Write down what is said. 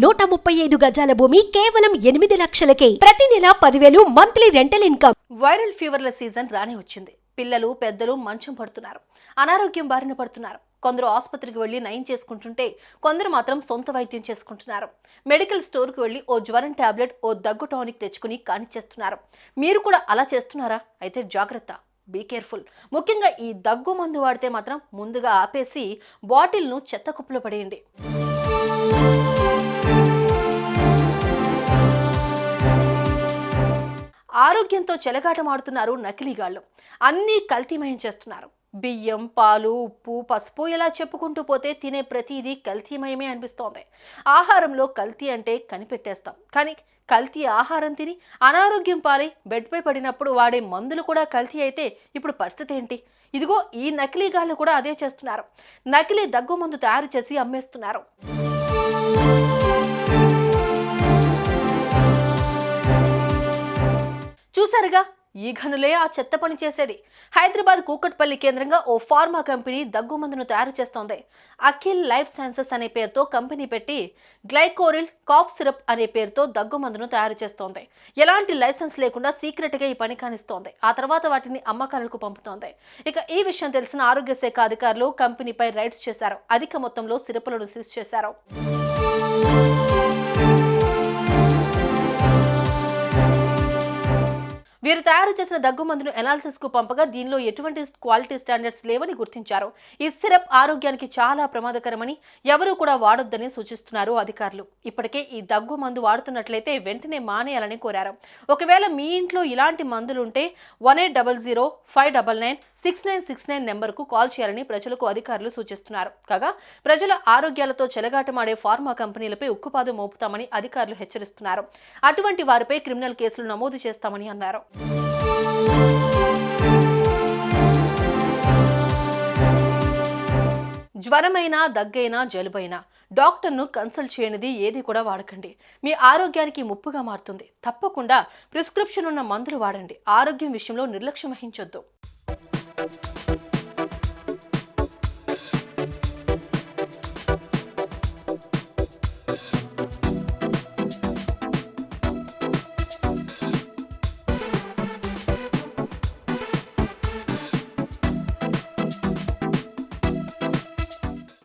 135 గజాల భూమి కేవలం 8 లక్షలకే. ప్రతి నెల 10,000 మంత్లీ రెంటల్ ఇన్కమ్. వైరల్ ఫీవర్ల సీజన్ రానే వచ్చింది. పిల్లలు పెద్దలు మంచం పడుతున్నారు, అనారోగ్యం బారిన పడుతున్నారు. కొందరు ఆసుపత్రికి వెళ్లి నయం చేసుకుంటుంటే కొందరు మాత్రం సొంత వైద్యం చేసుకుంటున్నారు. మెడికల్ స్టోర్కి వెళ్లి ఓ జ్వరం టాబ్లెట్, ఓ దగ్గు టానిక్ తెచ్చుకుని కానిచ్చేస్తున్నారు. మీరు కూడా అలా చేస్తున్నారా? అయితే జాగ్రత్త, బీ కేర్ఫుల్. ముఖ్యంగా ఈ దగ్గు మందు వాడితే మాత్రం ముందుగా ఆపేసి బాటిల్ను చెత్త కుప్పలో పడేయండి. ఆరోగ్యంతో చెలగాటమాడుతున్నారు నకిలీగాళ్లు. అన్నీ కల్తీమయం చేస్తున్నారు. బియ్యం, పాలు, ఉప్పు, పసుపు ఇలా చెప్పుకుంటూ పోతే తినే ప్రతిదీ కల్తీమయమే అనిపిస్తోంది. ఆహారంలో కల్తీ అంటే కనిపెట్టేస్తాం, కానీ కల్తీ ఆహారం తిని అనారోగ్యం పాలై బెడ్పై పడినప్పుడు వాడే మందులు కూడా కల్తీ అయితే ఇప్పుడు పరిస్థితి ఏంటి? ఇదిగో ఈ నకిలీగాళ్లు కూడా అదే చేస్తున్నారు. నకిలీ దగ్గు మందు తయారు చేసి అమ్మేస్తున్నారు. చూసారుగా, ఈ ఘనులే ఆ చెత్త పని చేసేది. హైదరాబాద్ కూకట్పల్లి కేంద్రంగా ఓ ఫార్మా కంపెనీ దగ్గు మందును తయారు చేస్తోంది. అఖిల్ లైఫ్ సైన్సెస్ అనే పేరుతో కంపెనీ పెట్టి గ్లైకోరిల్ కాఫ్ సిరప్ అనే పేరుతో దగ్గు మందును తయారు చేస్తోంది. ఎలాంటి లైసెన్స్ లేకుండా సీక్రెట్ గా ఈ పని కానిస్తోంది. ఆ తర్వాత వాటిని అమ్మకాలకు పంపుతోంది. ఇక ఈ విషయం తెలిసిన ఆరోగ్య శాఖ అధికారులు కంపెనీపై రైడ్స్ చేశారు. అధిక మొత్తంలో సిరపులను సీజ్ చేశారు. వీరు తయారు చేసిన దగ్గు మందును ఎనాలిసిస్ కు పంపగా దీనిలో ఎటువంటి క్వాలిటీ స్టాండర్డ్స్ లేవని గుర్తించారు. ఈ సిరప్ ఆరోగ్యానికి చాలా ప్రమాదకరమని, ఎవరూ కూడా వాడొద్దని సూచిస్తున్నారు అధికారులు. ఇప్పటికే ఈ దగ్గు మందు వాడుతున్నట్లయితే వెంటనే మానేయాలని కోరారు. ఒకవేళ మీ ఇంట్లో ఇలాంటి మందులుంటే 1800-599-6969 నెంబర్కు కాల్ చేయాలని ప్రజలకు అధికారులు సూచిస్తున్నారు. కాగా ప్రజల ఆరోగ్యాలతో చెలగాటమాడే ఫార్మా కంపెనీలపై ఉక్కుపాదం మోపుతామని అధికారులు హెచ్చరిస్తున్నారు. అటువంటి వారిపై క్రిమినల్ కేసులు నమోదు చేస్తామని అన్నారు. జ్వరమైనా, దగ్గైనా, జలుబైనా డాక్టర్ను కన్సల్ట్ చేయనిది ఏది కూడా వాడకండి. మీ ఆరోగ్యానికి ముప్పుగా మారుతుంది. తప్పకుండా ప్రిస్క్రిప్షన్ ఉన్న మందులు వాడండి. ఆరోగ్యం విషయంలో నిర్లక్ష్యం వహించొద్దు.